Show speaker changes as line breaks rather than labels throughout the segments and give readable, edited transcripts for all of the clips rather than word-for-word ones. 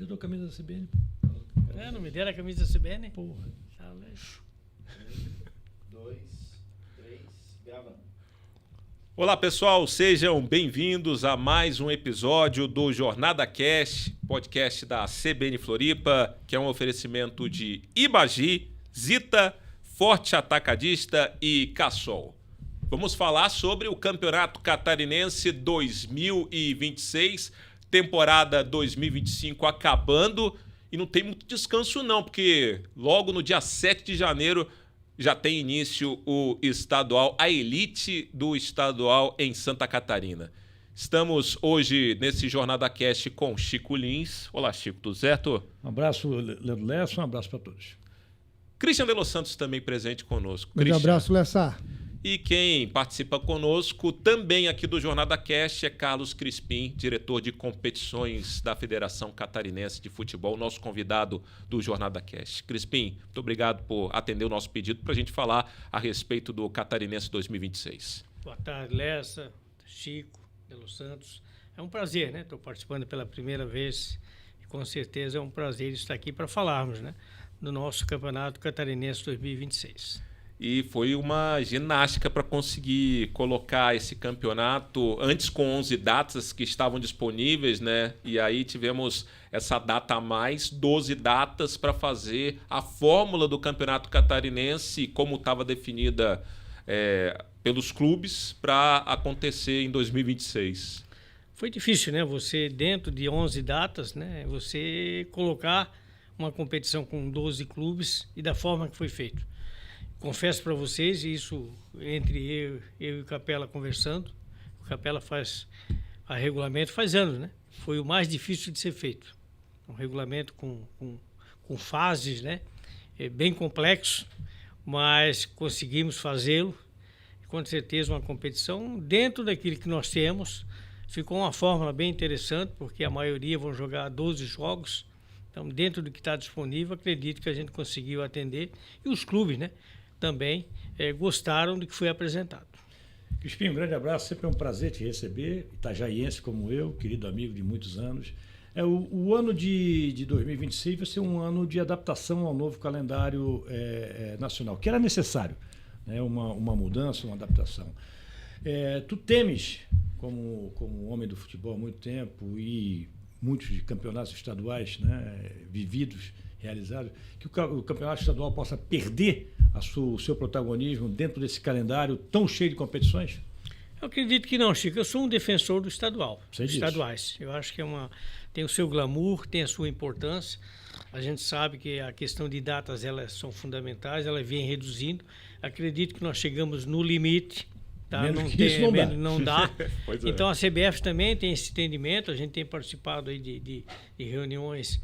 Cadê a tua camisa da CBN?
Não me deram a camisa da CBN?
Porra.
Tá,
2, 3, gravando.
Olá pessoal, sejam bem-vindos a mais um episódio do Jornada Cast, podcast da CBN Floripa, que é um oferecimento de Ibagi, Zita, Forte Atacadista e Cassol. Vamos falar sobre o Campeonato Catarinense 2026, temporada 2025 acabando, e não tem muito descanso não, porque logo no dia 7 de janeiro já tem início o estadual, a elite do estadual em Santa Catarina. Estamos hoje nesse Jornada Cast com Chico Lins. Olá, Chico, tudo certo?
Um abraço, Leandro Lessa, um abraço para todos.
Christian de Los Santos também presente conosco.
Um abraço, Lessa.
E quem participa conosco também aqui do Jornada Cast é Carlos Crispim, diretor de competições da Federação Catarinense de Futebol, nosso convidado do Jornada Cast. Crispim, muito obrigado por atender o nosso pedido para a gente falar a respeito do Catarinense 2026.
Boa tarde, Lessa, Chico, de Los Santos. É um prazer, né? Estou participando pela primeira vez e com certeza é um prazer estar aqui para falarmos, né, do nosso Campeonato Catarinense 2026.
E foi uma ginástica para conseguir colocar esse campeonato antes com 11 datas que estavam disponíveis, né? E aí tivemos essa data a mais, 12 datas para fazer a fórmula do Campeonato Catarinense, como estava definida pelos clubes, para acontecer em 2026.
Foi difícil, né? Você, dentro de 11 datas, né? Você colocar uma competição com 12 clubes e da forma que foi feito. Confesso para vocês, isso entre eu e o Capela conversando, o Capela faz a regulamento faz anos, né? Foi o mais difícil de ser feito. Um regulamento com fases, né? É bem complexo, mas conseguimos fazê-lo. Com certeza uma competição dentro daquilo que nós temos. Ficou uma fórmula bem interessante, porque a maioria vão jogar 12 jogos. Então, dentro do que está disponível, acredito que a gente conseguiu atender. E os clubes, né, também gostaram do que foi apresentado.
Crispim, um grande abraço, sempre é um prazer te receber, itajaiense como eu, querido amigo de muitos anos. O ano de 2026 vai ser um ano de adaptação ao novo calendário nacional, que era necessário, né, uma mudança, uma adaptação. Tu temes, como homem do futebol há muito tempo e muitos de campeonatos estaduais, né, vividos, realizados, que o campeonato estadual possa perder o seu protagonismo dentro desse calendário tão cheio de competições?
Eu acredito que não, Chico. Eu sou um defensor do estadual, estaduais. Eu acho que tem o seu glamour, tem a sua importância. A gente sabe que a questão de datas, elas são fundamentais, elas vêm reduzindo. Acredito que nós chegamos no limite. Tá? Não dá. Então a CBF também tem esse entendimento, a gente tem participado aí de reuniões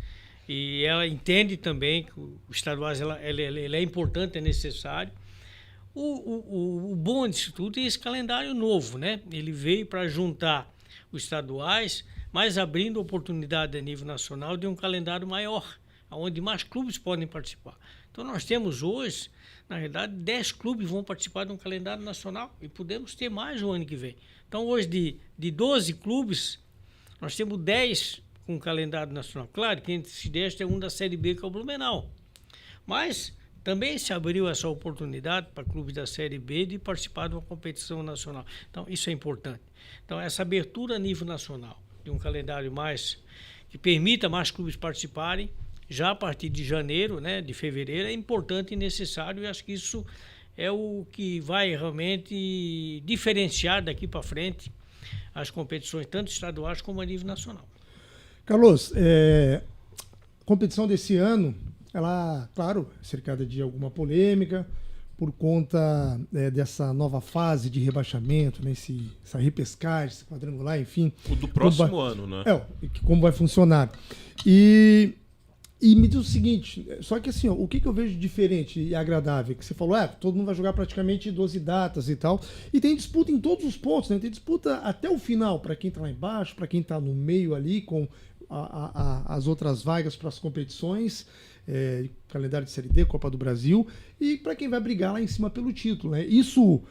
e ela entende também que o estaduais ele é importante, é necessário. O bom disso tudo é esse calendário novo, né? Ele veio para juntar os estaduais, mas abrindo oportunidade a nível nacional de um calendário maior, onde mais clubes podem participar. Então nós temos hoje, na realidade, 10 clubes vão participar de um calendário nacional e podemos ter mais o ano que vem. Então hoje de 12 clubes, nós temos 10 com um calendário nacional. Claro que entre esses 10 tem um da Série B, que é o Blumenau. Mas também se abriu essa oportunidade para clubes da Série B de participar de uma competição nacional. Então isso é importante. Então essa abertura a nível nacional, de um calendário que permita mais clubes participarem, já a partir de janeiro, né, de fevereiro, é importante e necessário, e acho que isso é o que vai realmente diferenciar daqui para frente as competições, tanto estaduais como a nível nacional.
Carlos, a competição desse ano, ela, claro, cercada de alguma polêmica, por conta dessa nova fase de rebaixamento, né, essa repescagem, esse quadrangular, enfim.
O do próximo ano, né?
Como vai funcionar. E me diz o seguinte, só que assim, o que eu vejo diferente e agradável, que você falou, todo mundo vai jogar praticamente 12 datas e tal, e tem disputa em todos os pontos, né? Tem disputa até o final, para quem está lá embaixo, para quem está no meio ali, com as outras vagas para as competições, calendário de Série D, Copa do Brasil, e para quem vai brigar lá em cima pelo título, né? Isso,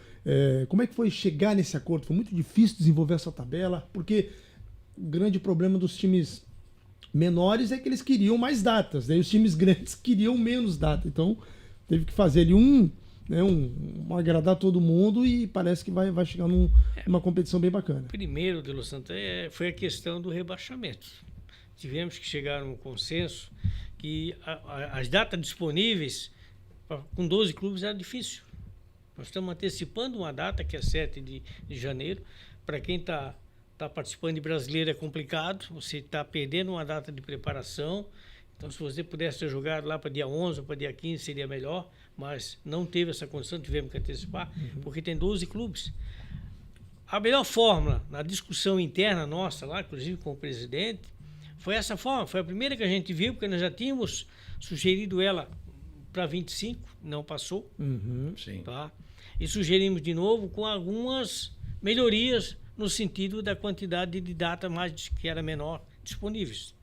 como é que foi chegar nesse acordo? Foi muito difícil desenvolver essa tabela, porque o grande problema dos times menores é que eles queriam mais datas, daí os times grandes queriam menos data. Então, teve que fazer ali um agradar todo mundo e parece que vai chegar numa competição bem bacana.
Primeiro, De Los Santos, foi a questão do rebaixamento. Tivemos que chegar a um consenso que as datas disponíveis com 12 clubes era difícil. Nós estamos antecipando uma data que é 7 de janeiro. Para quem está participando de brasileiro é complicado, você está perdendo uma data de preparação. Então, se você pudesse ter jogado lá para dia 11 ou para dia 15, seria melhor, mas não teve essa condição, tivemos que antecipar, porque tem 12 clubes. A melhor fórmula, na discussão interna nossa lá, inclusive com o presidente, foi essa forma, foi a primeira que a gente viu, porque nós já tínhamos sugerido ela para 25, não passou.
Sim.
Tá? E sugerimos de novo com algumas melhorias no sentido da quantidade de data que era menor disponíveis.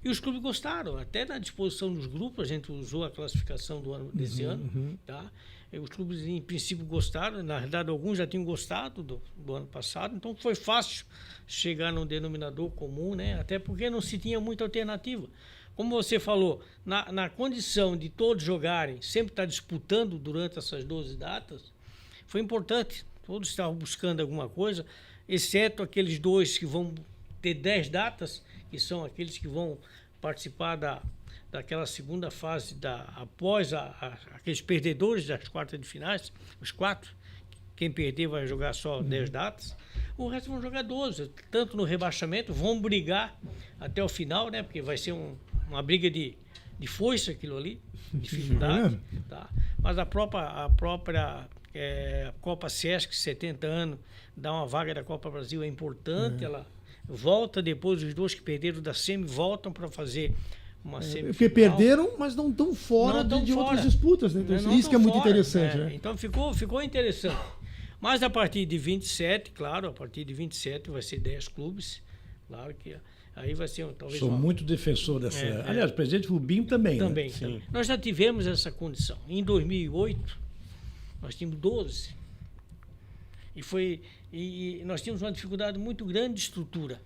E os clubes gostaram, até na disposição dos grupos, a gente usou a classificação desse ano. Tá? E os clubes, em princípio, gostaram, na verdade, alguns já tinham gostado do ano passado, então foi fácil chegar num denominador comum, né? Até porque não se tinha muita alternativa. Como você falou, na condição de todos jogarem, sempre estar disputando durante essas 12 datas, foi importante. Todos estavam buscando alguma coisa, exceto aqueles 2 que vão ter 10 datas, que são aqueles que vão participar daquela segunda fase, após aqueles perdedores das quartas de finais, os 4. Quem perder vai jogar só 10 datas. O resto vão jogar 12, tanto no rebaixamento, vão brigar até o final, né? Porque vai ser uma briga de foice aquilo ali, dificuldade. Tá? Mas a própria Copa Sesc, 70 anos, dá uma vaga da Copa Brasil, é importante, ela volta depois, os 2 que perderam da semi voltam para fazer uma semifinal.
Porque perderam, mas não estão fora de outras disputas, né? Então, isso que é muito interessante, né?
Então ficou interessante. Mas a partir de 27, claro, a partir de 27 vai ser 10 clubes, claro que aí vai ser talvez...
Sou muito defensor dessa... Aliás, o presidente Rubinho também.
Também,
né?
também. Nós já tivemos essa condição. Em 2008, nós tínhamos 12. E nós tínhamos uma dificuldade muito grande de estrutura.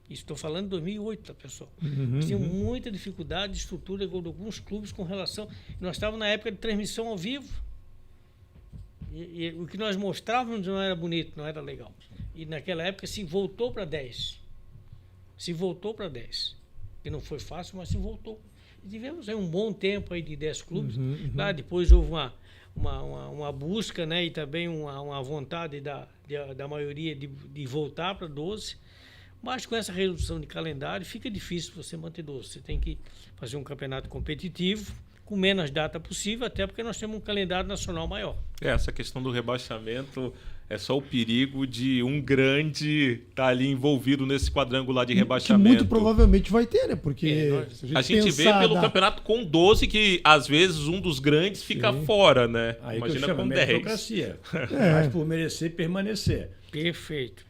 Isso estou falando de 2008, tá, pessoal? Nós tínhamos muita dificuldade de estrutura com alguns clubes com relação... Nós estávamos na época de transmissão ao vivo. E o que nós mostrávamos não era bonito, não era legal. E naquela época se voltou para 10. Se voltou para 10. Que não foi fácil, mas se voltou. E tivemos aí um bom tempo aí de 10 clubes. Lá depois houve uma busca, né, e também uma vontade da maioria de voltar para 12, mas com essa redução de calendário fica difícil você manter 12. Você tem que fazer um campeonato competitivo com menos data possível, até porque nós temos um calendário nacional maior.
Essa questão do rebaixamento é só o perigo de um grande estar ali envolvido nesse quadrangular de rebaixamento.
Que muito provavelmente vai ter, né? Porque
a gente vê pelo campeonato com 12 que às vezes um dos grandes fica fora, né?
Aí
imagina
que eu
com
chamo
10.
Meritocracia. Mas por merecer permanecer.
Perfeito.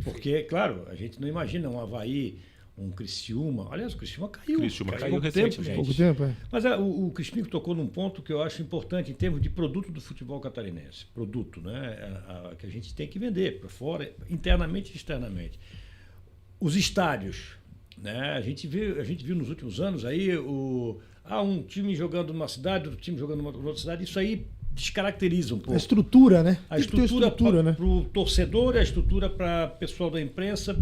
Porque, claro, a gente não imagina um Avaí, um Criciúma. Aliás, o Criciúma caiu.
Caiu recentemente.
Pouco tempo, é.
Mas o Crispim tocou num ponto que eu acho importante em termos de produto do futebol catarinense. Produto, né? Que a gente tem que vender para fora, internamente e externamente. Os estádios, né? A gente viu nos últimos anos aí um time jogando numa cidade, outro time jogando numa outra cidade. Isso aí descaracteriza um pouco.
A estrutura, né?
A estrutura para o torcedor, a estrutura para o pessoal da imprensa.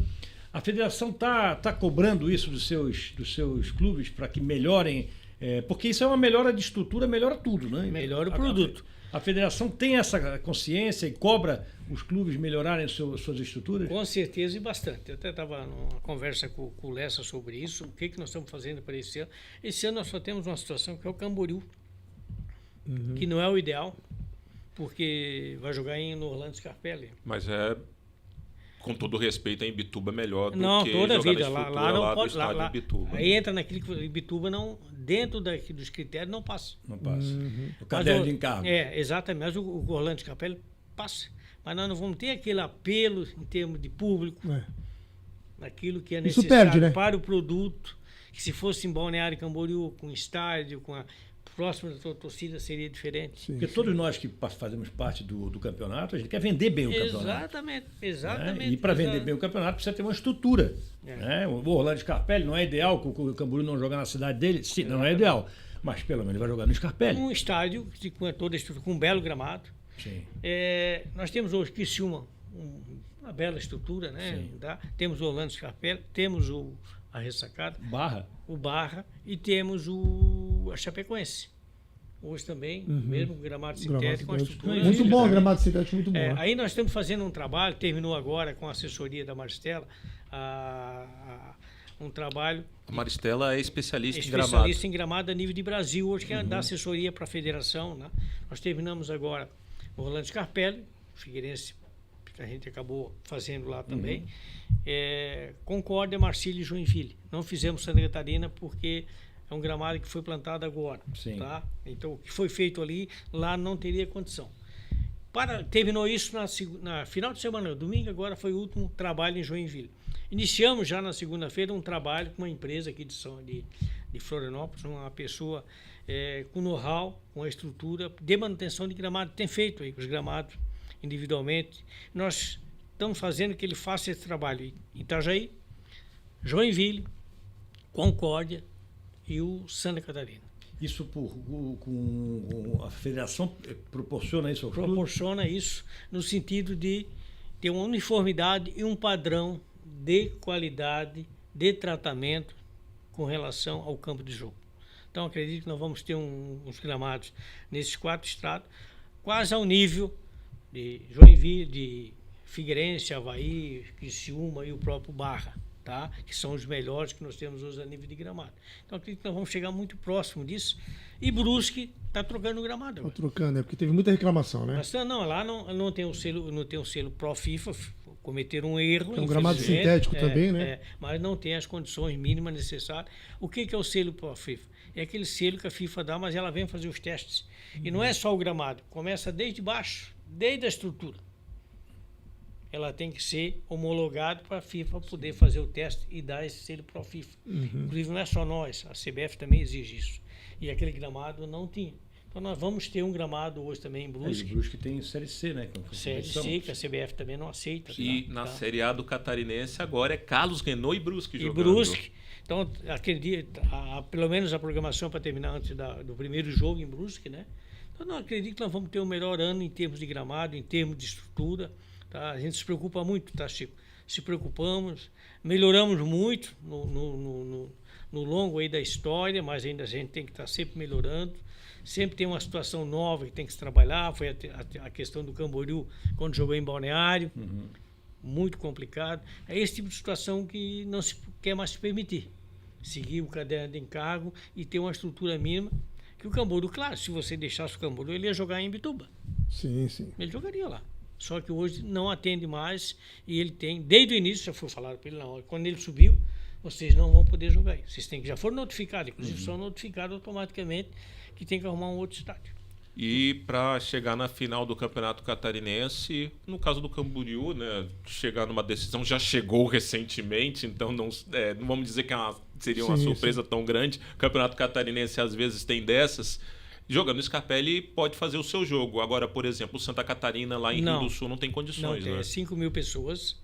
A federação está cobrando isso dos seus clubes para que melhorem, porque isso é uma melhora de estrutura, melhora tudo, né?
Melhora o produto.
A federação tem essa consciência e cobra os clubes melhorarem suas estruturas?
Com certeza e bastante. Eu até estava numa conversa com o Lessa sobre isso, o que nós estamos fazendo para esse ano. Esse ano nós só temos uma situação que é o Camboriú, que não é o ideal, porque vai jogar no Orlando Scarpelli.
Mas com todo respeito, a Imbituba é melhor do
não,
que
toda a
jogar
vida.
na
Lá não
lá
pode,
do estádio
lá,
Imbituba.
Aí entra naquilo que o Imbituba não, dentro dos critérios, não passa.
Não passa. O caderno de encargo.
Exatamente. Mas o Orlando Scarpelli passa. Mas nós não vamos ter aquele apelo em termos de público, naquilo que é necessário para o produto, que se fosse em Balneário Camboriú, com estádio, próximo da tua torcida seria diferente.
Sim,
Porque todos nós que fazemos parte do campeonato, a gente quer vender bem o campeonato.
Exatamente.
Né? E para vender bem o campeonato precisa ter uma estrutura.
É.
Né? O Orlando Scarpelli não é ideal que o Camboriú não jogar na cidade dele. Sim, não é ideal. Mas pelo menos ele vai jogar no Scarpelli.
Um estádio com toda a estrutura, com um belo gramado.
Sim.
Nós temos hoje Criciúma, uma bela estrutura, né? Tá? Temos o Orlando Scarpelli, temos a Ressacada, o Barra e temos a Chapecoense. Hoje também, mesmo gramado sintético, com a estrutura.
Muito bom o gramado sintético, muito bom.
Aí nós estamos fazendo um trabalho, terminou agora com a assessoria da Maristela, um trabalho.
A Maristela é especialista
em gramado a nível de Brasil, hoje que é dar assessoria para a federação. Né? Nós terminamos agora o Orlando Scarpelli, Figueirense, que a gente acabou fazendo lá também. Concórdia, Marcílio e Joinville. Não fizemos Santa Catarina porque é um gramado que foi plantado agora. Tá? Então, o que foi feito ali, lá não teria condição. Terminou isso na final de semana, domingo agora foi o último trabalho em Joinville. Iniciamos já na segunda-feira um trabalho com uma empresa aqui de Florianópolis, uma pessoa com know-how, com a estrutura de manutenção de gramado, tem feito aí os gramados individualmente. Nós estamos fazendo que ele faça esse trabalho em Itajaí, Joinville, Concórdia e o Santa Catarina.
Isso com a federação proporciona isso ao clube?
Proporciona isso no sentido de ter uma uniformidade e um padrão de qualidade, de tratamento com relação ao campo de jogo. Então, acredito que nós vamos ter uns gramados nesses 4 estados, quase ao nível de Joinville, de Figueirense, Avaí, Criciúma e o próprio Barra, tá? Que são os melhores que nós temos hoje a nível de gramado. Então, acredito que nós vamos chegar muito próximo disso. E Brusque está trocando o gramado.
Está trocando, porque teve muita reclamação, né?
Mas lá não tem o selo Pro FIFA, cometeram um erro.
É um gramado sintético também, né?
Mas não tem as condições mínimas necessárias. O que é o selo Pro FIFA? É aquele selo que a FIFA dá, mas ela vem fazer os testes. E não é só o gramado, começa desde baixo, desde a estrutura. Ela tem que ser homologada para a FIFA poder fazer o teste e dar esse selo Pro FIFA. Inclusive não é só nós, a CBF também exige isso. E aquele gramado não tinha. Então nós vamos ter um gramado hoje também em Brusque.
E Brusque tem Série C, né?
Série C, que a CBF também não aceita.
E na Série A do Catarinense agora é Carlos Renault e Brusque jogando.
E Brusque. Então, acredito, pelo menos a programação para terminar antes do primeiro jogo em Brusque, né? Então, não acredito que nós vamos ter um melhor ano em termos de gramado, em termos de estrutura. Tá? A gente se preocupa muito, tá, Chico? Se preocupamos, melhoramos muito no longo aí da história, mas ainda a gente tem que estar sempre melhorando. Sempre tem uma situação nova que tem que se trabalhar. Foi a questão do Camboriú, quando jogou em Balneário. Muito complicado. É esse tipo de situação que não se quer mais se permitir. Seguir o caderno de encargo e ter uma estrutura mínima. Que o Camboriú, claro, se você deixasse o Camboriú, ele ia jogar em Bituba.
Sim, sim.
Ele jogaria lá. Só que hoje não atende mais e ele tem, desde o início, já foi falado para ele na hora, quando ele subiu, vocês não vão poder jogar aí. Vocês já foram notificados, inclusive são notificados automaticamente que tem que arrumar um outro estádio.
E para chegar na final do Campeonato Catarinense, no caso do Camboriú, né, chegar numa decisão, já chegou recentemente, então não vamos dizer que seria uma surpresa tão grande. O Campeonato Catarinense às vezes tem dessas. Jogando Scarpelli pode fazer o seu jogo. Agora, por exemplo, o Santa Catarina lá em Rio do Sul não tem condições.
Não tem,
né?
5.000 pessoas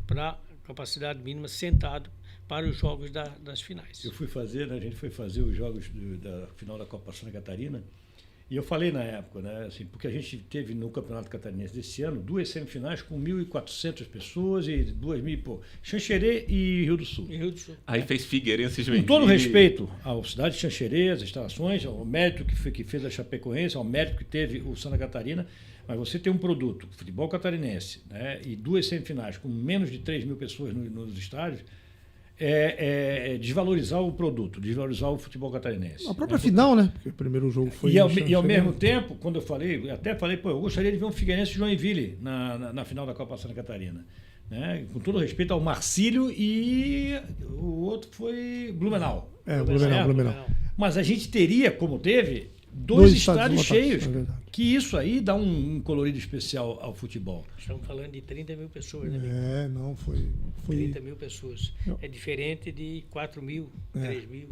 para capacidade mínima sentado para os jogos das finais.
Eu fui fazer, a gente foi fazer os jogos da final da Copa Santa Catarina. E eu falei na época, né, assim, porque a gente teve no Campeonato Catarinense desse ano 2 semifinais com 1.400 pessoas e 2.000 por Xanxerê e Rio do Sul.
Aí fez Figueirense e Joinville.
Com todo respeito à cidade de Xanxerê, às instalações, ao mérito que fez a Chapecoense, ao mérito que teve o Santa Catarina, mas você tem um produto, futebol catarinense, né, e 2 semifinais com menos de 3.000 pessoas nos estádios, desvalorizar o produto, desvalorizar o futebol catarinense.
A própria final, né? Porque o primeiro jogo foi...
E ao mesmo tempo, quando eu falei, eu gostaria de ver um Figueirense e Joinville na final da Copa Santa Catarina. Né? Com todo respeito ao Marcílio e o outro foi Blumenau.
Blumenau.
Mas a gente teria, como teve, 2 estádios cheios. Que isso aí dá um colorido especial ao futebol.
Estamos falando de 30.000 pessoas, né?
Foi
30.000 pessoas. É diferente de 4.000, 3.000.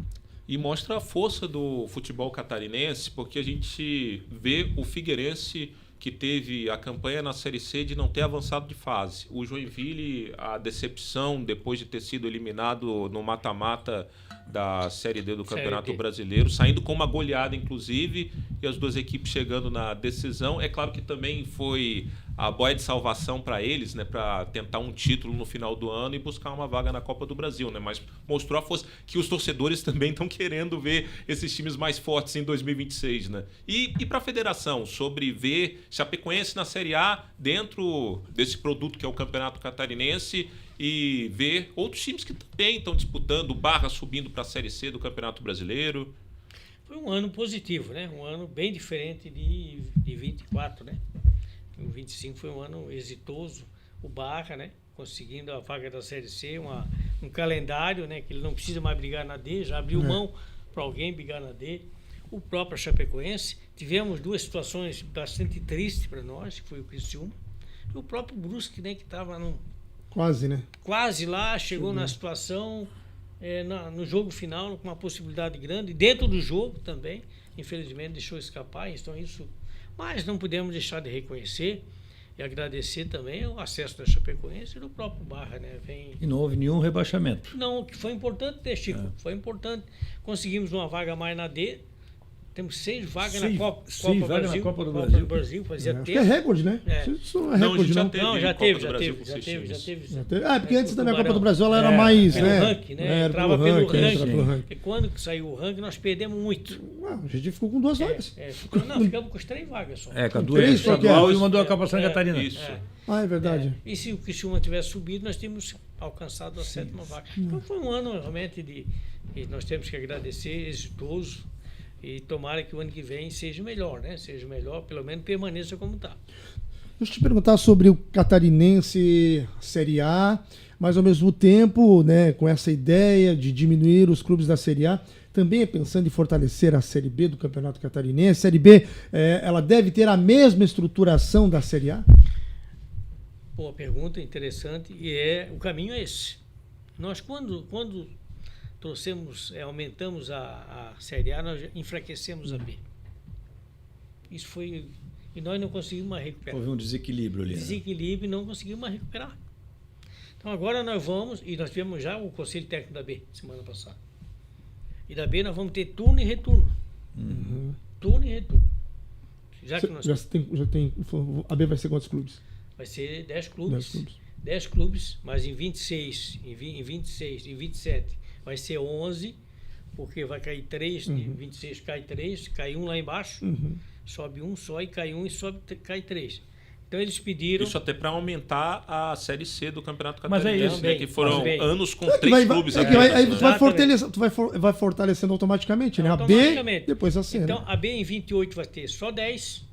e mostra a força do futebol catarinense, porque a gente vê o Figueirense, que teve a campanha na Série C de não ter avançado de fase. O Joinville, a decepção depois de ter sido eliminado no mata-mata da Série D do Campeonato Brasileiro, saindo com uma goleada, inclusive, e as duas equipes chegando na decisão. É claro que também foi a boia de salvação para eles, né, para tentar um título no final do ano e buscar uma vaga na Copa do Brasil, né? Mas mostrou a força que os torcedores também estão querendo ver esses times mais fortes em 2026, né? E para a federação, sobre ver Chapecoense na Série A dentro desse produto que é o Campeonato Catarinense e ver outros times que também estão disputando, Barra subindo para a Série C do Campeonato Brasileiro.
Foi um ano positivo, né? Um ano bem diferente de 24, né? O 25 foi um ano exitoso. O Barra, né? Conseguindo a vaga da Série C, um calendário, né? Que ele não precisa mais brigar na D, já abriu mão para alguém brigar na D. O próprio Chapecoense, tivemos duas situações bastante tristes para nós, que foi o Criciúma e o próprio Brusque, né? Que estava
Quase, né?
Quase lá, chegou na situação, no jogo final, com uma possibilidade grande, dentro do jogo também, infelizmente deixou escapar, então isso. Mas não podemos deixar de reconhecer e agradecer também o acesso da Chapecoense e do próprio Barra, né?
E não houve nenhum rebaixamento.
Não, que foi importante, né, Chico? Foi importante. Conseguimos uma vaga mais na D. Temos 6 vagas na Copa Brasil.
Na Copa do
Brasil. Fazia tempo.
Que é recorde, né? Isso não é recorde, não.
Não, já teve.
Porque antes da minha Copa do Brasil ela era mais, né?
Ranking, né? Entrava pelo ranking. E quando saiu o ranking, nós perdemos muito.
A gente ficou com 2 vagas.
Ficamos com as 3 vagas só.
Com 2 estadual e mandou a Copa Santa Catarina.
Isso.
É verdade.
E se o Criciúma tivesse subido, nós tínhamos alcançado a 7ª vaga. Então foi um ano realmente que nós temos que agradecer, exitoso. E tomara que o ano que vem seja melhor, né? Seja melhor, pelo menos permaneça como está.
Deixa eu te perguntar sobre o Catarinense Série A, mas ao mesmo tempo, né, com essa ideia de diminuir os clubes da Série A, também é pensando em fortalecer a Série B do Campeonato Catarinense. A Série B, ela deve ter a mesma estruturação da Série A?
Boa pergunta, interessante. E o caminho é esse. Nós, quando aumentamos a Série A, nós enfraquecemos a B. Isso foi... E nós não conseguimos mais recuperar.
Houve um desequilíbrio ali.
Desequilíbrio e não conseguimos mais recuperar. Então agora nós vamos, e nós tivemos já o Conselho Técnico da B, semana passada. E da B nós vamos ter turno e retorno. Turno e retorno. Já
tem, a B vai ser quantos clubes?
Vai ser 10 clubes. 10 clubes, mas em 26, em 26, em 27... vai ser 11, porque vai cair 3, em 26 cai 3, cai um lá embaixo, sobe um só e cai um e cai 3. Então eles pediram...
Isso até para aumentar a Série C do Campeonato
Mas
Catarinense,
é isso,
que foram anos com 3 clubes.
Aí tu vai fortalecendo automaticamente, né? A B, depois a C.
Então, a B em 28 vai ter só 10.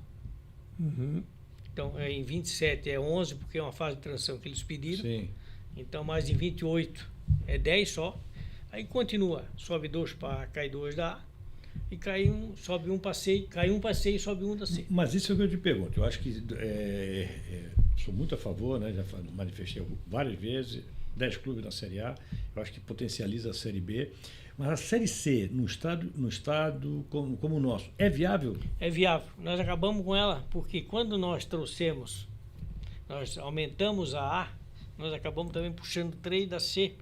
Então, em 27 é 11, porque é uma fase de transição que eles pediram.
Sim.
Então, mais em 28 é 10 só. Aí continua, sobe 2 para cai 2 da A, e cai um, sobe um para C, cai um para C e sobe um da C.
Mas isso é o que eu te pergunto. Eu acho que sou muito a favor, né? Já manifestei várias vezes, 10 clubes na Série A, eu acho que potencializa a Série B. Mas a Série C, no estado como o nosso, é viável?
É viável. Nós acabamos com ela, porque quando nós aumentamos a A, nós acabamos também puxando 3 da C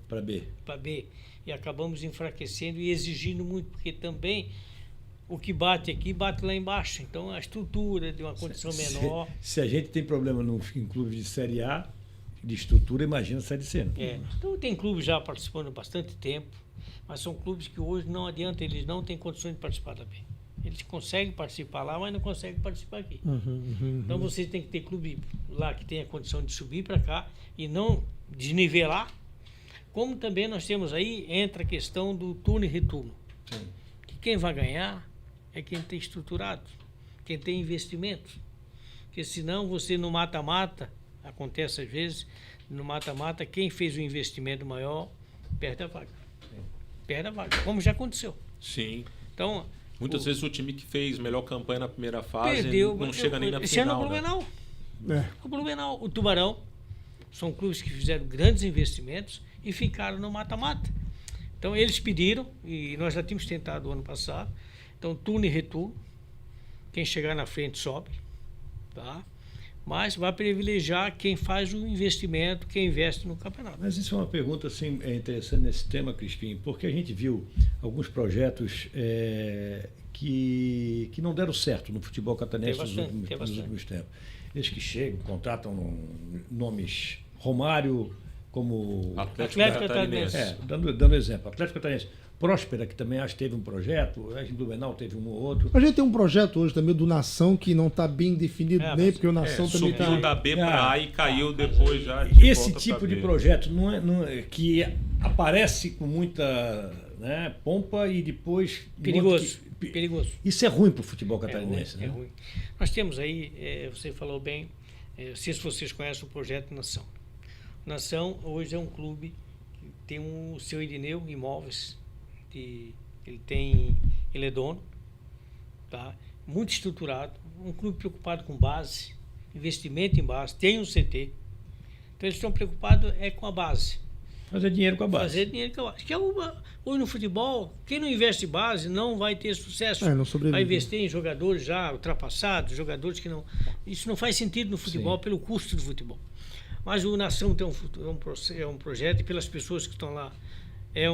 para B.
Para B. E acabamos enfraquecendo e exigindo muito, porque também o que bate aqui, bate lá embaixo. Então, a estrutura de uma condição menor...
Se a gente tem problema em clubes de Série A, de estrutura, imagina a Série C.
Então, tem clubes já participando há bastante tempo, mas são clubes que hoje não adianta, eles não têm condições de participar da B. Eles conseguem participar lá, mas não conseguem participar aqui. Então, vocês têm que ter clube lá que tenha condição de subir para cá e não desnivelar. Como também nós temos aí, entra a questão do turno e retorno.
Sim.
Que quem vai ganhar é quem tem estruturado, quem tem investimento. Porque senão você no mata-mata, acontece às vezes, no mata-mata, quem fez o investimento maior perde a vaga. Sim. Perde a vaga, como já aconteceu.
Sim.
Então,
muitas vezes o time que fez melhor campanha na primeira fase não chega nem na final.
Esse ano o Blumenau. O Blumenau, o Tubarão, são clubes que fizeram grandes investimentos e ficaram no mata-mata. Então, eles pediram, e nós já tínhamos tentado o ano passado. Então, turno e retorno. Quem chegar na frente sobe. Tá? Mas vai privilegiar quem faz o investimento, quem investe no campeonato.
Mas isso é uma pergunta assim, interessante nesse tema, Crispim, porque a gente viu alguns projetos que não deram certo no futebol catarinense nos últimos tempos. Eles que chegam, contratam nomes Romário como
Atlético Catarinense.
Dando exemplo, Atlético Catarinense. Próspera, que também acho que teve um projeto, a Blumenau teve um ou outro.
A gente tem um projeto hoje também do Nação que não está bem definido nem, porque o Nação também está...
Subiu da B para A e caiu depois já
esse tipo de projeto não é que aparece com muita pompa e depois...
Perigoso.
Isso é ruim para o futebol catarinense.
É ruim. Nós temos aí, você falou bem, não sei se vocês conhecem o projeto Nação. Nação hoje é um clube que tem o seu Irineu Imóveis, ele é dono, tá? Muito estruturado, um clube preocupado com base, investimento em base, tem um CT. Então eles estão preocupados com a base.
Fazer dinheiro com a base.
Que hoje no futebol, quem não investe em base não vai ter sucesso.
Não sobrevive.
Vai investir em jogadores já ultrapassados, jogadores que não... Isso não faz sentido no futebol. Sim. Pelo custo do futebol. Mas o Nação tem um projeto e pelas pessoas que estão lá, é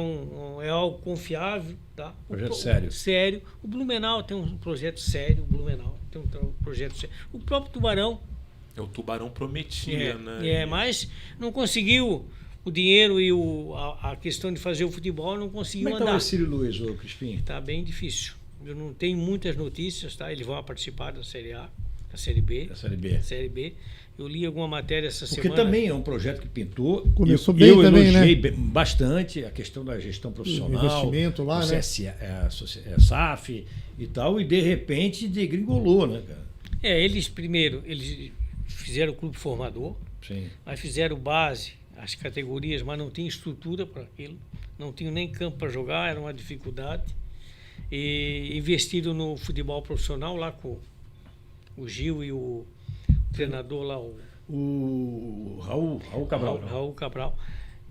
algo confiável, tá?
Projeto
sério. O Blumenau tem um projeto sério, O próprio Tubarão.
O Tubarão prometia, né?
Mas não conseguiu o dinheiro e a questão de fazer o futebol, não conseguiu andar.
Como é que está o Círio Luiz, ô Crispim?
Está bem difícil. Eu não tenho muitas notícias, tá? Eles vão participar da Série A, da Série B.
Da Série B.
Eu li alguma matéria essa semana.
Porque também é um projeto que pintou.
Começou bem também,
elogiei bastante a questão da gestão profissional.
Investimento lá, né?
SAF e tal, e de repente degringolou, né, cara?
Eles fizeram o clube formador.
Sim.
Aí fizeram base, as categorias, mas não tinha estrutura para aquilo. Não tinha nem campo para jogar, era uma dificuldade. E investiram no futebol profissional lá com o Gil e o treinador lá,
o Raul Cabral.
Raul Cabral.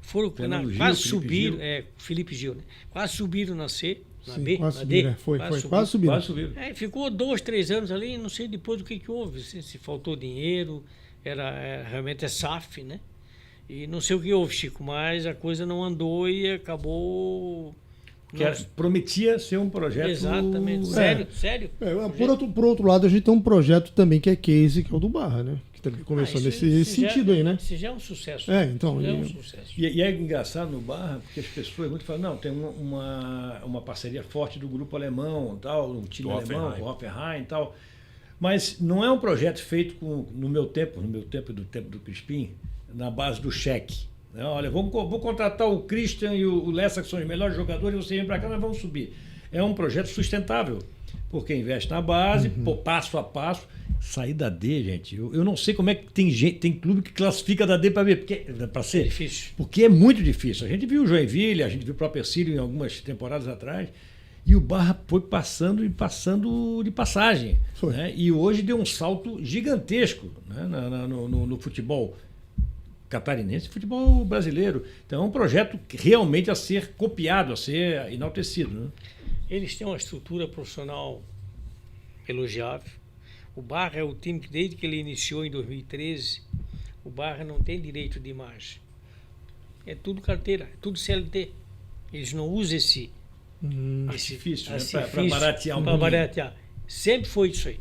Foram
quase
subiram, Felipe Gil, né? Quase subiram na C, na B,
quase
na D.
Quase subiram.
Ficou 2, 3 anos ali, não sei depois o que houve, se faltou dinheiro, realmente SAF, né? E não sei o que houve, Chico, mas a coisa não andou e acabou...
prometia ser um projeto...
Exatamente. Sério.
Por outro lado, a gente tem um projeto também que é case, que é o do Barra, né? Que também começou nesse sentido aí, né?
Isso já é um sucesso.
Então...
É um sucesso.
E é engraçado no Barra, porque as pessoas muito falam, tem uma parceria forte do grupo alemão, tal, o time alemão, o Hoffenheim e tal. Mas não é um projeto feito no meu tempo e do tempo do Crispim, na base do cheque. Olha, vou contratar o Christian e o Lessa, que são os melhores jogadores, e você vem para cá, nós vamos subir. É um projeto sustentável, porque investe na base, passo a passo. Sair da D, gente, eu não sei como é que tem clube que classifica da D para B, para C.
É difícil.
Porque é muito difícil. A gente viu o Joinville, a gente viu o próprio Ercílio em algumas temporadas atrás, e o Barra foi passando de passagem. Né? E hoje deu um salto gigantesco, né? no futebol catarinense e futebol brasileiro. Então é um projeto realmente a ser copiado, a ser enaltecido. Né?
Eles têm uma estrutura profissional elogiável. O Barra é o time que desde que ele iniciou em 2013, o Barra não tem direito de imagem. É tudo carteira, é tudo CLT. Eles não usam esse
artifício, né? Para baratear
baratear. Sempre foi isso aí.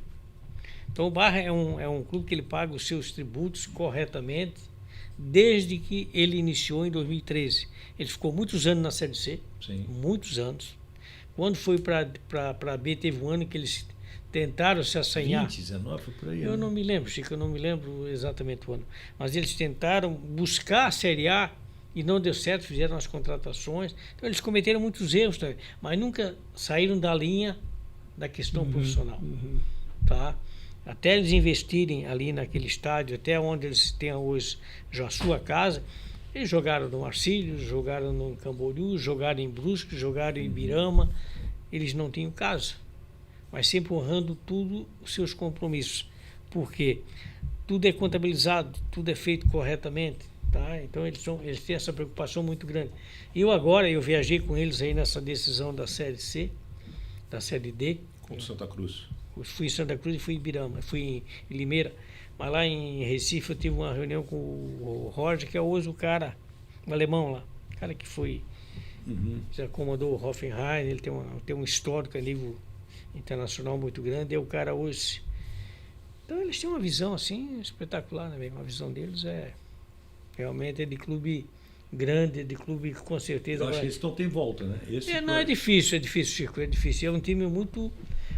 Então o Barra é um clube que ele paga os seus tributos corretamente, desde que ele iniciou em 2013. Ele ficou muitos anos na Série C.
Sim.
Muitos anos. Quando foi para a B, teve um ano que eles tentaram se assanhar.
2019 foi por aí.
Eu não me lembro, Chico, eu não me lembro exatamente o ano. Mas eles tentaram buscar a Série A e não deu certo, fizeram as contratações. Então eles cometeram muitos erros também, mas nunca saíram da linha da questão profissional. Tá? Até eles investirem ali naquele estádio, até onde eles têm hoje já a sua casa, eles jogaram no Marcílio, jogaram no Camboriú, jogaram em Brusque, jogaram em Ibirama. Eles não tinham casa, mas sempre honrando tudo os seus compromissos. Porque tudo é contabilizado, tudo é feito corretamente. Tá? Então eles têm essa preocupação muito grande. Eu viajei com eles aí nessa decisão da Série C, da Série D.
Com Santa Cruz.
Fui em Santa Cruz e fui em Ibirama, fui em Limeira. Mas lá em Recife eu tive uma reunião com o Roger, que é hoje o cara, o alemão lá, o cara que foi, já comandou o Hoffenheim, ele tem um histórico a nível internacional muito grande, é o cara hoje. Então eles têm uma visão assim espetacular, né? A visão deles realmente é de clube grande, de clube que com certeza.
Eu acho que eles não tem volta, né?
Não, é difícil, Chico, é difícil. É um time muito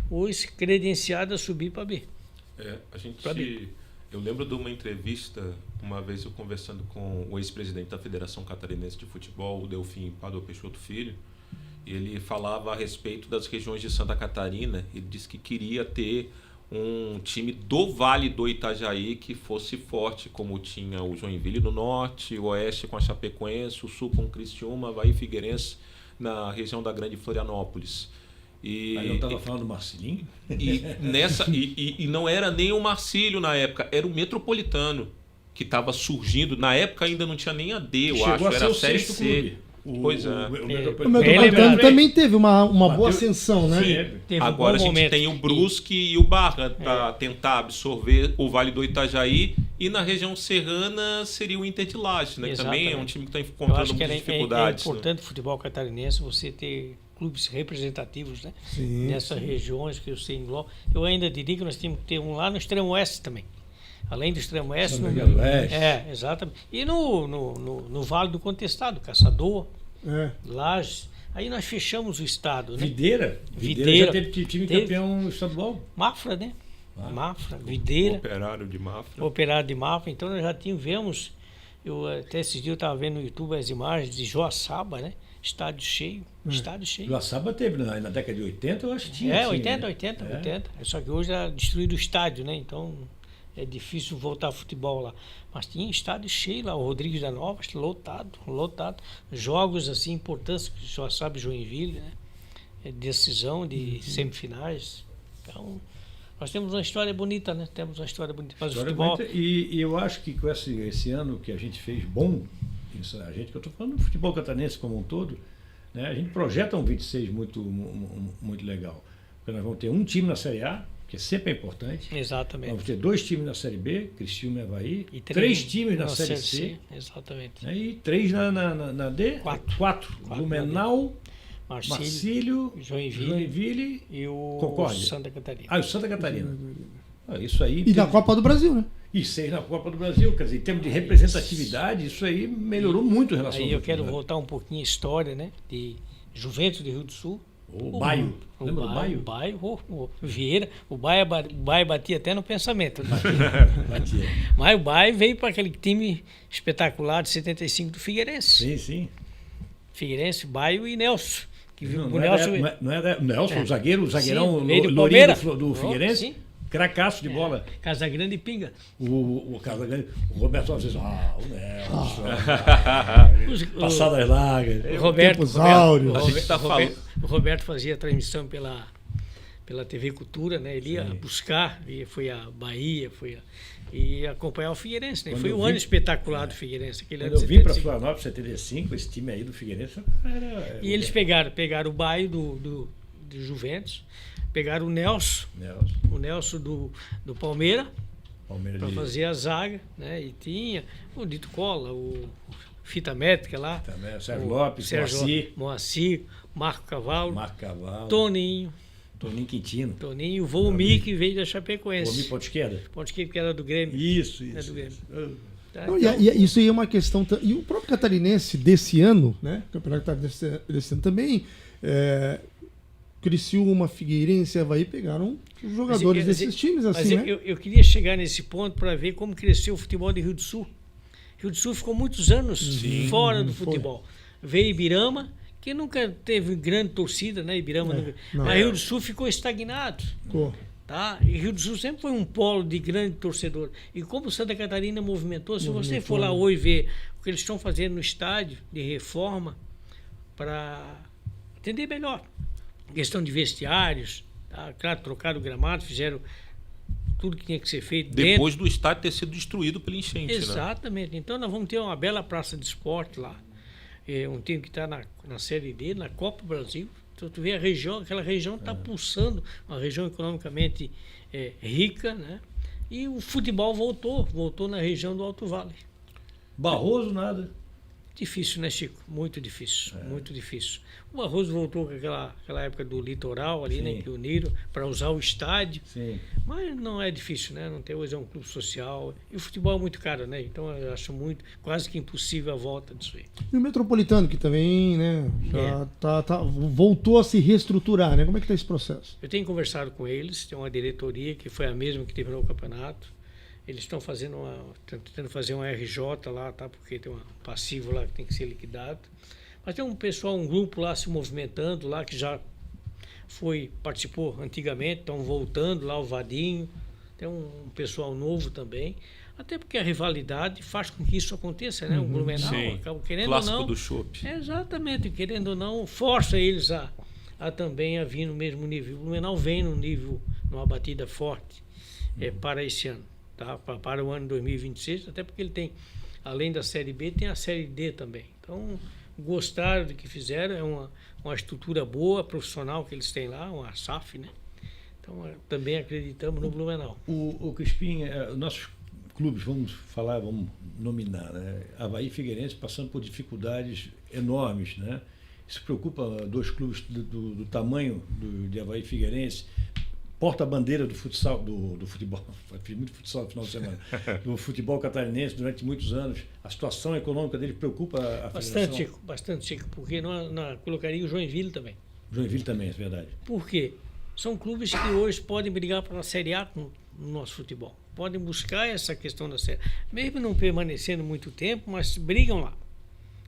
hoje credenciado a subir para B.
Eu lembro de uma entrevista, uma vez eu conversando com o ex-presidente da Federação Catarinense de Futebol, o Delfim Padua Peixoto Filho, e ele falava a respeito das regiões de Santa Catarina. Ele disse que queria ter um time do Vale do Itajaí que fosse forte, como tinha o Joinville no norte, o oeste com a Chapecoense, o sul com o Criciúma, Avaí e Figueirense na região da Grande Florianópolis.
Mas não estava falando do Marcelinho?
E não era nem o Marcílio na época, era o Metropolitano que estava surgindo. Na época ainda não tinha nem a D, eu acho, era a Série C. Pois é.
O Metropolitano também teve uma boa ascensão, né?
Teve
agora a gente tem o Brusque e o Barra para tentar absorver o Vale do Itajaí, e na região serrana seria o Inter de Lages, né? Que também é um time que está encontrando muitas dificuldades.
É importante no futebol catarinense você ter clubes representativos, né? Nessas regiões que você engloba. Eu ainda diria que nós temos que ter um lá no extremo oeste também. Além do extremo oeste. Exatamente. E no Vale do Contestado, Caçador, Lages. Aí nós fechamos o estado, né?
Videira já teve time campeão estadual?
Mafra, né? Mafra, Videira.
Operário de Mafra.
Então nós já tivemos, até esses dias eu estava vendo no YouTube as imagens de Joaçaba, né? Estádio cheio.
Joaçaba teve na década de 80, eu acho que tinha.
80. Só que hoje é destruído o estádio, né? Então é difícil voltar ao futebol lá. Mas tinha estádio cheio lá, o Rodrigues da Nova, lotado. Jogos assim importantes, Joaçaba e Joinville, né? Decisão de semifinais. Então, nós temos uma história bonita, né? Mas o futebol...
E eu acho que com esse ano que a gente fez bom, que eu estou falando do futebol catarinense como um todo, né? A gente projeta um 26 muito legal. Porque nós vamos ter um time na Série A, que sempre é importante.
Exatamente.
Vamos ter 2 times na Série B, Criciúma e Avaí, e 3 times na Série C.
Exatamente.
Né? E 3 na D. 4. Blumenau, Marcílio, Joinville
e o
Concórdia.
Santa Catarina.
O Santa Catarina. Isso aí.
E na Copa do Brasil, né?
E 6 na Copa do Brasil. Quer dizer, em termos de representatividade, isso aí melhorou muito em relação
Aí eu quero voltar um pouquinho à história, né? De Juventus de Rio do Sul.
O Baio. Lembra do Baio?
O Baio, o Vieira. O Baio batia até no pensamento. Né?
Batia.
Mas o Baio veio para aquele time espetacular de 75 do Figueirense.
Sim.
Figueirense, Baio e Nelson.
Não era Nelson, o zagueirão
lourinho
do Figueirense? Sim. Cracaço de bola.
Casagrande e Pinga.
O Casagrande. O Roberto às vezes. O Nelson. Passadas largas.
O Roberto fazia a transmissão pela TV Cultura, né? Ele ia buscar, foi a Bahia, e acompanhar o Figueirense, né? Foi um ano espetacular do Figueirense.
Quando eu vim para Florianópolis em 75, esse time aí do Figueirense era...
E eles pegaram o Baio do Juventus, pegaram o Nelson do Palmeiras, para fazer a zaga, né? E tinha o Dito Cola, o Fita Métrica lá,
Sérgio Lopes,
Moacir, Marco Cavalo,
Toninho Quintino.
Toninho, o Volmir, que veio da Chapecoense.
Volmir ponta esquerda,
que era do Grêmio.
Isso.
Do Grêmio.
Isso aí é uma questão... E o próprio catarinense desse ano, né? O campeonato catarinense desse ano também... Criciúma, Figueirense e Avaí pegaram os jogadores desses times, assim,
né? Eu queria chegar nesse ponto para ver como cresceu o futebol de Rio do Sul. Rio do Sul ficou muitos anos fora do futebol. Veio Ibirama, que nunca teve grande torcida, né? Ibirama nunca... Mas Rio do Sul ficou estagnado. Tá? E Rio do Sul sempre foi um polo de grande torcedor. E como Santa Catarina movimentou, se você for lá hoje ver o que eles estão fazendo no estádio de reforma para atender melhor. Questão de vestiários, tá? Claro, trocaram o gramado, fizeram tudo que tinha que ser feito
depois do estádio ter sido destruído pela enchente.
Exatamente. Né? Então nós vamos ter uma bela praça de esporte lá. Um time que está na Série D, na Copa do Brasil. Então tu vê a região, aquela região está pulsando, uma região economicamente rica, né? E o futebol voltou na região do Alto Vale.
Barroso, nada.
Difícil, né, Chico? Muito difícil, muito difícil. O Barroso voltou com aquela época do litoral ali, né, que uniram para usar o estádio.
Sim.
Mas não é difícil, né? Não tem, hoje é um clube social. E o futebol é muito caro, né? Então eu acho quase que impossível a volta disso aí.
E o Metropolitano, que também, né, voltou a se reestruturar, né? Como é que está esse processo?
Eu tenho conversado com eles, tem uma diretoria que foi a mesma que terminou o campeonato. Eles estão tentando fazer um RJ lá, tá? Porque tem um passivo lá que tem que ser liquidado. Mas tem um grupo lá se movimentando lá, que já participou antigamente, estão voltando lá, o Vadinho. Tem um pessoal novo também. Até porque a rivalidade faz com que isso aconteça, né? O Blumenau acaba querendo
clássico
ou não.
Do chopp.
Exatamente, querendo ou não, força eles a também a vir no mesmo nível. O Blumenau vem numa batida forte para esse ano. Tá? Para o ano 2026, até porque ele tem, além da Série B, tem a Série D também. Então, gostaram do que fizeram, é uma estrutura boa, profissional que eles têm lá, uma SAF, né? Então, também acreditamos no Blumenau.
O Crispim, nossos clubes, vamos nominar, né? Avaí e Figueirense passando por dificuldades enormes, né? Isso preocupa dois clubes do tamanho de Avaí e Figueirense. Porta-bandeira do futsal, do futebol, fiz muito futsal no final de semana, do futebol catarinense durante muitos anos. A situação econômica dele preocupa a federação?
Bastante, Chico, porque colocaria o Joinville também.
Joinville também, é verdade.
Por quê? São clubes que hoje podem brigar para a Série A no nosso futebol. Podem buscar essa questão da Série A. Mesmo não permanecendo muito tempo, mas brigam lá.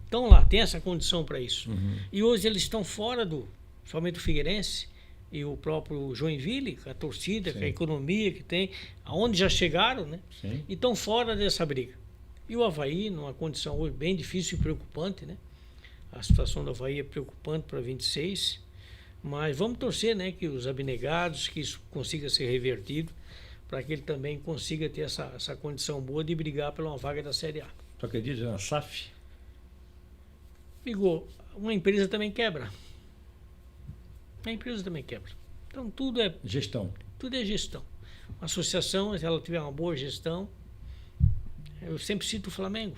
Estão lá, tem essa condição para isso. E hoje eles estão fora somente o Figueirense, e o próprio Joinville, a torcida, a economia que tem, aonde já chegaram, né?
Sim.
E estão fora dessa briga. E o Avaí, numa condição hoje bem difícil e preocupante, né? A situação do Avaí é preocupante para 26, mas vamos torcer, né, que os abnegados, que isso consiga ser revertido, para que ele também consiga ter essa condição boa de brigar pela uma vaga da Série A.
Tu acredita na SAF?
Amigo, uma empresa também quebra. A empresa também quebra. Então tudo é
gestão.
Tudo é gestão. Uma associação, se ela tiver uma boa gestão, eu sempre cito o Flamengo.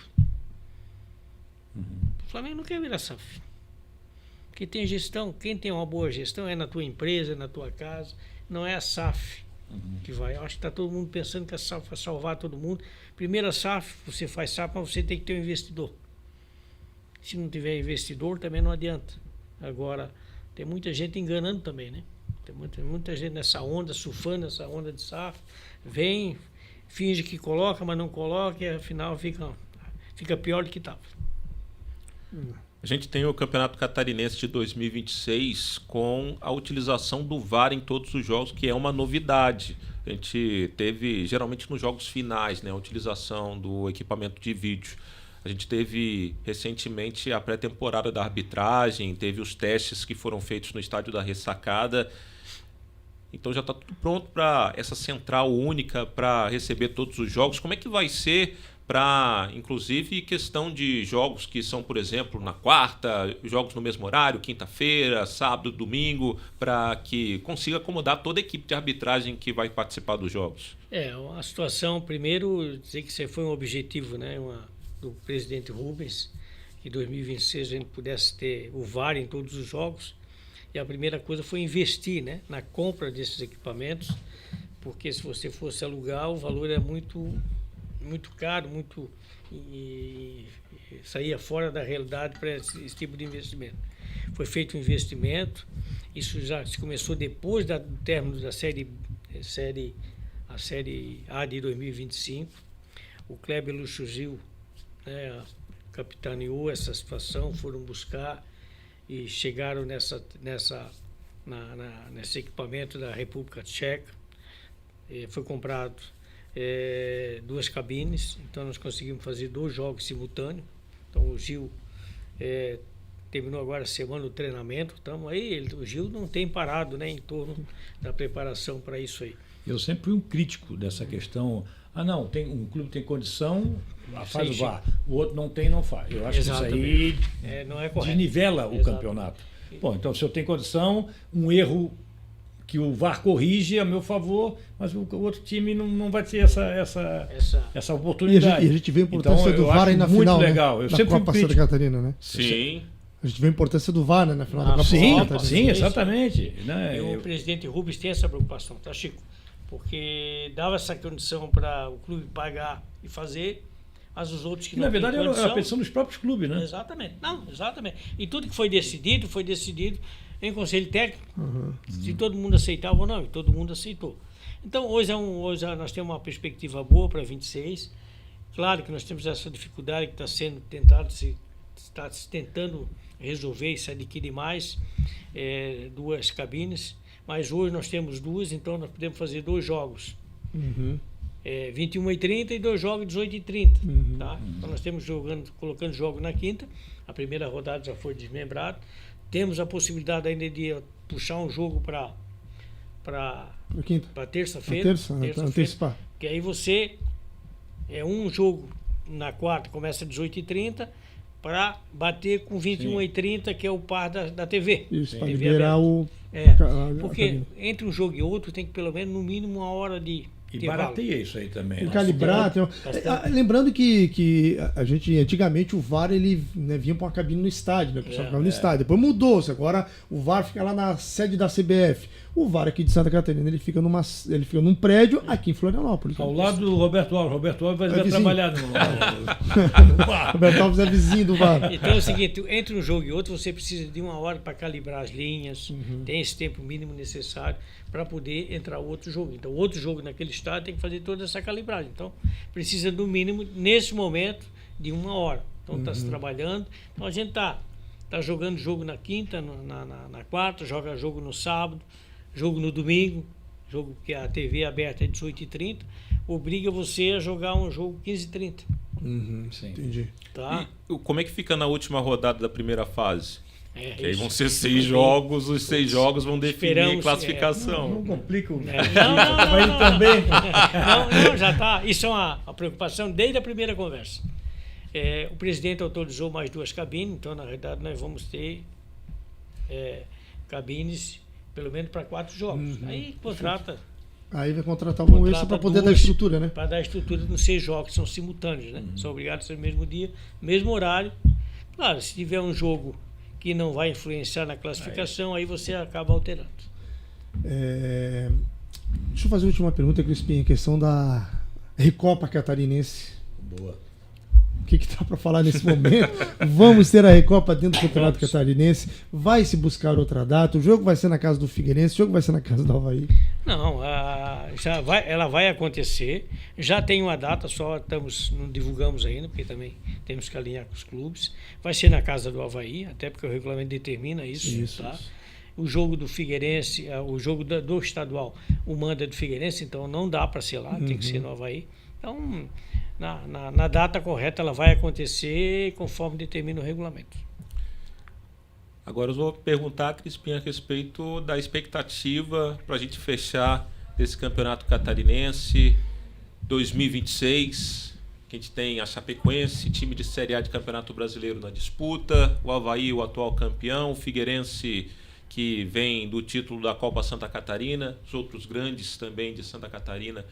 O Flamengo não quer virar SAF. Porque tem gestão. Quem tem uma boa gestão é na tua empresa, é na tua casa. Não é a SAF que vai. Eu acho que está todo mundo pensando que a SAF vai salvar todo mundo. Primeiro a SAF, você faz SAF, mas você tem que ter um investidor. Se não tiver investidor, também não adianta. Agora, tem muita gente enganando também, né? Tem muita gente nessa onda, surfando nessa onda de SAF. Vem, finge que coloca, mas não coloca, e afinal fica pior do que estava.
A gente tem o Campeonato Catarinense de 2026 com a utilização do VAR em todos os jogos, que é uma novidade. A gente teve, geralmente nos jogos finais, né, a utilização do equipamento de vídeo. A gente teve recentemente a pré-temporada da arbitragem, teve os testes que foram feitos no estádio da Ressacada. Então já está tudo pronto para essa central única para receber todos os jogos. Como é que vai ser para, inclusive, questão de jogos que são, por exemplo, na quarta, jogos no mesmo horário, quinta-feira, sábado, domingo, para que consiga acomodar toda a equipe de arbitragem que vai participar dos jogos?
A situação, primeiro, dizer que isso foi um objetivo, né, do presidente Rubens, que em 2026 a gente pudesse ter o VAR em todos os jogos. E a primeira coisa foi investir, né, na compra desses equipamentos, porque se você fosse alugar, o valor é muito caro, e saía fora da realidade para esse tipo de investimento. Foi feito um investimento, isso já se começou depois do término da série A de 2025. O Kleber Luxo Gil, né, capitaneou essa situação, foram buscar e chegaram nesse equipamento da República Tcheca. Foi comprado 2 cabines, então nós conseguimos fazer 2 jogos simultâneos. Então o Gil terminou agora a semana o treinamento, estamos aí, o Gil não tem parado, né, em torno da preparação para isso aí.
Eu sempre fui um crítico dessa questão. Não, um clube tem condição, faz o VAR. O outro não tem, não faz. Eu acho que isso aí
não é correto.
desnivela o campeonato. Bom, então se eu tenho condição, um erro que o VAR corrige a meu favor, mas o outro time não vai ter essa oportunidade.
E a gente vê a importância do VAR aí na final,
legal.
Né?
Eu
na
sempre
Copa Santa Catarina, né?
Sim.
A gente vê a importância do VAR, né, na final da Copa
Santa
Catarina.
Sim, exatamente. Né?
E o presidente Rubens tem essa preocupação, tá, Chico? Porque dava essa condição para o clube pagar e fazer, mas os outros que não têm condição...
Na verdade, é a petição dos próprios clubes, né?
Exatamente. Não, exatamente. E tudo que foi decidido em conselho técnico, se todo mundo aceitava ou não, e todo mundo aceitou. Então, hoje nós temos uma perspectiva boa para 26. Claro que nós temos essa dificuldade que está sendo está se tentando resolver e se adquirir mais 2 cabines. Mas hoje nós temos 2, então nós podemos fazer 2 jogos. 21h30 e 2 jogos 18h30. Tá? Então nós temos colocando jogo na quinta. A primeira rodada já foi desmembrada. Temos a possibilidade ainda de puxar um jogo para terça-feira.
Antecipar.
Que aí você um jogo na quarta, começa às 18h30, para bater com 21h30, que é o par da TV.
Isso, para
TV
liberar
aberta. Porque entre um jogo e outro tem que pelo menos no mínimo 1 hora de
e barateia isso aí também.
Calibrar. Lembrando que a gente, antigamente, o VAR ele vinha para uma cabine no estádio, né? O pessoal ficava no estádio. Depois mudou-se. Agora o VAR fica lá na sede da CBF. O VAR aqui de Santa Catarina, ele fica num prédio aqui em Florianópolis.
Ao lado do Roberto Alves. Roberto Alves vai trabalhar no
VAR. Roberto Alves é vizinho do VAR.
Então é o seguinte, entre um jogo e outro, você precisa de 1 hora para calibrar as linhas, tem esse tempo mínimo necessário para poder entrar outro jogo. Então, outro jogo naquele estádio tem que fazer toda essa calibragem. Então, precisa do mínimo, nesse momento, de 1 hora. Então, está se trabalhando. Então, a gente está jogando jogo na quinta, na quarta, joga jogo no sábado, jogo no domingo, jogo que a TV aberta é 18h30, obriga você a jogar um jogo 15h30.
Sim. Entendi.
Tá?
E como é que fica na última rodada da primeira fase? Que aí vão ser 6
Sim.
jogos, os 6 jogos vão definir a classificação.
Não complica o...
Não,
também.
Não, já está. Isso é uma preocupação desde a primeira conversa. O presidente autorizou mais 2 cabines, então, na verdade, nós vamos ter cabines pelo menos para 4 jogos. Aí contrata.
Aí vai contratar um extra para poder dar estrutura, né?
Para dar estrutura nos 6 jogos, que são simultâneos, né? São obrigados a ser no mesmo dia, mesmo horário. Claro, se tiver um jogo que não vai influenciar na classificação, aí você acaba alterando.
Deixa eu fazer a última pergunta, Crispim, em questão da Recopa Catarinense.
Boa.
O que está para falar nesse momento? Vamos ter a Recopa dentro do Campeonato Catarinense. Vai se buscar outra data. O jogo vai ser na casa do Figueirense, o jogo vai ser na casa do Avaí.
Não, ela vai acontecer. Já tem uma data, não divulgamos ainda, porque também temos que alinhar com os clubes. Vai ser na casa do Avaí, até porque o regulamento determina isso. Tá? O jogo do Figueirense, o jogo do estadual, o manda é do Figueirense, então não dá para ser lá, tem que ser no Avaí. Então, na data correta, ela vai acontecer conforme determina o regulamento.
Agora eu vou perguntar, Crispim, a respeito da expectativa para a gente fechar desse campeonato catarinense 2026. Que a gente tem a Chapecoense, time de Série A de Campeonato Brasileiro na disputa, o Avaí, o atual campeão, o Figueirense, que vem do título da Copa Santa Catarina, os outros grandes também de Santa Catarina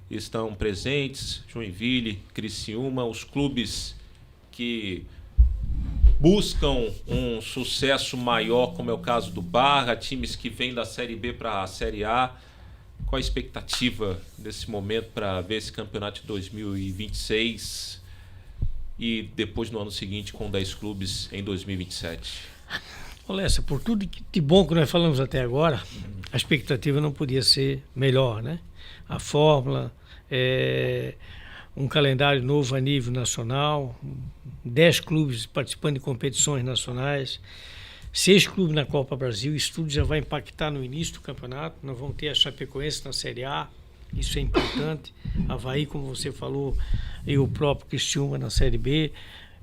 estão presentes, Joinville, Criciúma, os clubes que buscam um sucesso maior, como é o caso do Barra, times que vêm da Série B para a Série A. Qual a expectativa desse momento para ver esse campeonato de 2026 e depois no ano seguinte com 10 clubes em 2027?
Olessa, por tudo de bom que nós falamos até agora, a expectativa não podia ser melhor, né? A fórmula, um calendário novo a nível nacional, 10 clubes participando de competições nacionais, 6 clubes na Copa Brasil, isso tudo já vai impactar no início do campeonato. Nós vamos ter a Chapecoense na Série A, isso é importante. Avaí, como você falou, e o próprio Criciúma na Série B.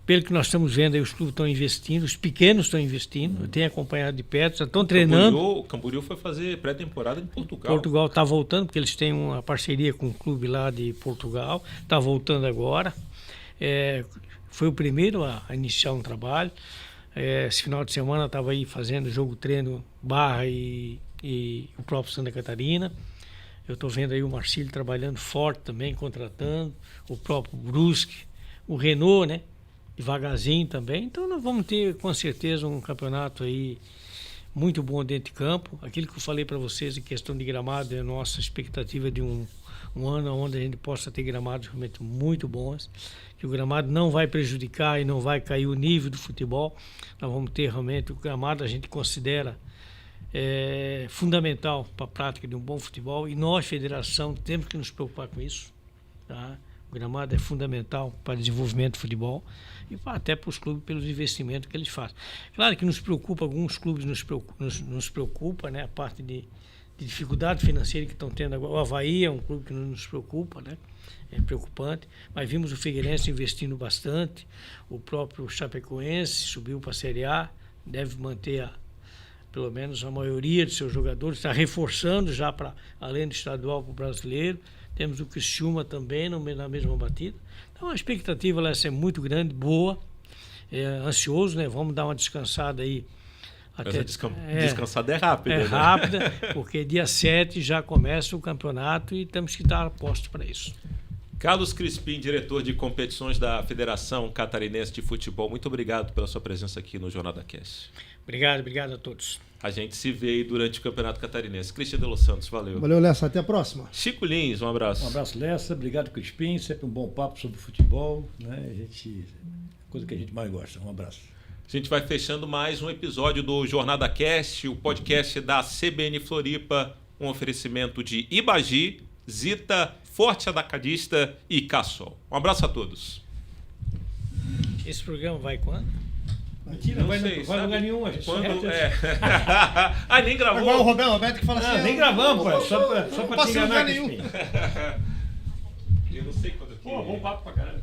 pelo que nós estamos vendo aí, os clubes estão investindo, os pequenos estão investindo, eu tenho acompanhado de perto, já estão treinando.
O Camboriú foi fazer pré-temporada em Portugal.
Portugal está voltando, porque eles têm uma parceria com um clube lá de Portugal, está voltando agora. Foi o primeiro a iniciar um trabalho. Esse final de semana estava aí fazendo jogo-treino Barra e o próprio Santa Catarina. Eu estou vendo aí o Marcílio trabalhando forte também, contratando, o próprio Brusque, o Renault, né? Devagarzinho também. Então nós vamos ter com certeza um campeonato aí muito bom dentro de campo. Aquilo que eu falei para vocês em questão de gramado é a nossa expectativa de um ano onde a gente possa ter gramados realmente muito bons, que o gramado não vai prejudicar e não vai cair o nível do futebol. Nós vamos ter realmente o gramado, a gente considera fundamental para a prática de um bom futebol, e nós, federação, temos que nos preocupar com isso, tá? O gramado é fundamental para o desenvolvimento do futebol e até para os clubes pelos investimentos que eles fazem. Claro que nos preocupa, alguns clubes nos preocupa, né? A parte de dificuldade financeira que estão tendo agora. O Avaí é um clube que não nos preocupa, né? É preocupante, mas vimos o Figueirense investindo bastante, o próprio Chapecoense subiu para a Série A, deve manter pelo menos a maioria de seus jogadores, está reforçando já para além do estadual para o brasileiro. Temos o Criciúma também na mesma batida. Então a expectativa vai ser muito grande, boa, ansioso, né? Vamos dar uma descansada aí.
Descansada é rápida.
É rápida, porque dia 7 já começa o campeonato e temos que dar aposto para isso.
Carlos Crispim, diretor de competições da Federação Catarinense de Futebol, muito obrigado pela sua presença aqui no Jornada Cast.
Obrigado a todos.
A gente se vê aí durante o Campeonato Catarinense. Cristian de Los Santos, valeu.
Valeu, Lessa. Até a próxima.
Chico Lins, um abraço.
Um abraço, Lessa. Obrigado, Crispim. Sempre um bom papo sobre futebol, né? Coisa que a gente mais gosta. Um abraço.
A gente vai fechando mais um episódio do Jornada Cast, o podcast da CBN Floripa, um oferecimento de Ibagi, Zita, Forte Atacadista e Cassol. Um abraço a todos.
Esse programa vai quando?
Mentira, não vai lugar nenhum. A gente
nem gravou.
Agora o Roberto que fala assim.
Nem gravamos, pô. Só pra te enganar.
nenhum.
Eu não sei quando
Pô, bom papo pra caramba.